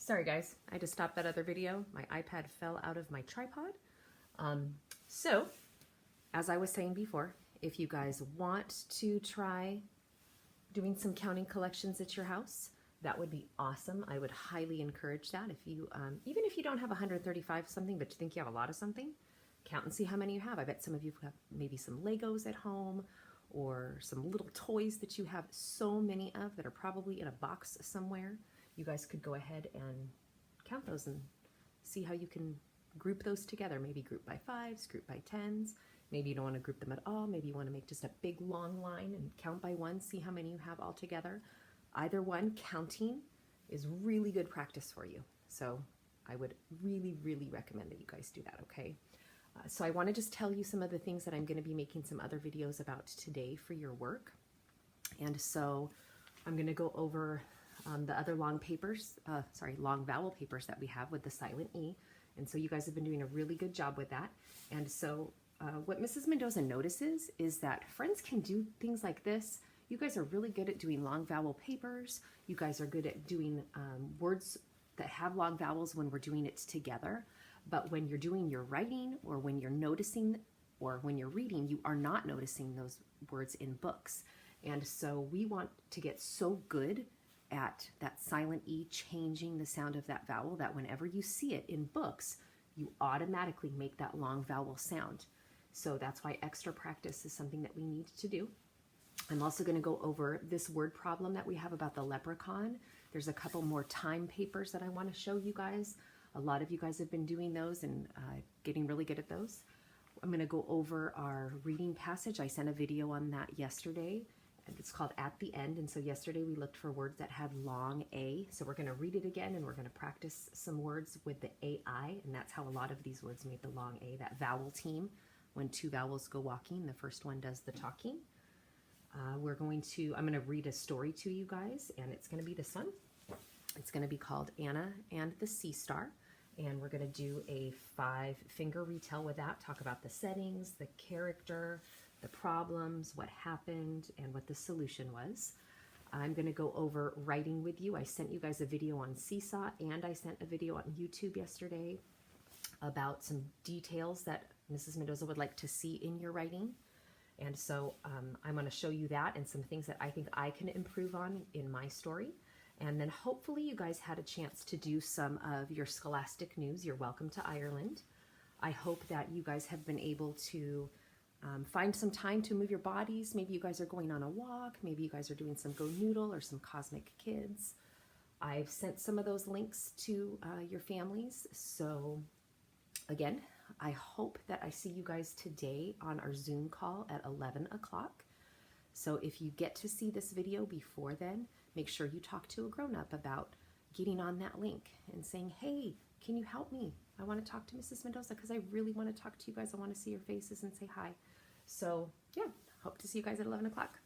Sorry guys, I just stopped that other video. My iPad fell out of my tripod. So, as I was saying before, if you guys want to try doing some counting collections at your house, that would be awesome. I would highly encourage that. If you, even if you don't have 135 something, but you think you have a lot of something, count and see how many you have. I bet some of you have maybe some Legos at home or some little toys that you have so many of that are probably in a box somewhere. You guys could go ahead and count those and see how you can group those together. Maybe group by 5s, group by 10s. Maybe you don't want to group them at all. Maybe you want to make just a big long line and count by 1, see how many you have all together. Either one, counting is really good practice for you. So I would really, really recommend that you guys do that, okay? So I want to just tell you some of the things that I'm going to be making some other videos about today for your work. And so I'm going to go over the other long vowel papers that we have with the silent E. And so you guys have been doing a really good job with that. And so what Mrs. Mendoza notices is that friends can do things like this. You guys are really good at doing long vowel papers. You guys are good at doing words that have long vowels when we're doing it together. But when you're doing your writing or when you're noticing or when you're reading, you are not noticing those words in books. And so we want to get so good at that silent E changing the sound of that vowel that whenever you see it in books, you automatically make that long vowel sound. So that's why extra practice is something that we need to do. I'm also going to go over this word problem that we have about the leprechaun. There's a couple more time papers that I want to show you guys. A lot of you guys have been doing those and getting really good at those. I'm going to go over our reading passage. I sent a video on that yesterday. It's called At the End. And so yesterday we looked for words that had long A. So we're going to read it again and we're going to practice some words with the AI. And that's how a lot of these words make the long A, that vowel team. When 2 vowels go walking, the first one does the talking. I'm going to read a story to you guys, and it's going to be this one. It's going to be called Anna and the Sea Star, and we're going to do a 5-finger retell with that, talk about the settings, the character, the problems, what happened, and what the solution was. I'm going to go over writing with you. I sent you guys a video on Seesaw, and I sent a video on YouTube yesterday about some details that Mrs. Mendoza would like to see in your writing. And so I'm going to show you that and some things that I think I can improve on in my story. And then hopefully you guys had a chance to do some of your Scholastic News, your Welcome to Ireland. I hope that you guys have been able to find some time to move your bodies. Maybe you guys are going on a walk. Maybe you guys are doing some Go Noodle or some Cosmic Kids. I've sent some of those links to your families. So again, I hope that I see you guys today on our Zoom call at 11 o'clock. So if you get to see this video before then, make sure you talk to a grown-up about getting on that link and saying, hey, can you help me? I want to talk to Mrs. Mendoza because I really want to talk to you guys. I want to see your faces and say hi. So yeah, hope to see you guys at 11 o'clock.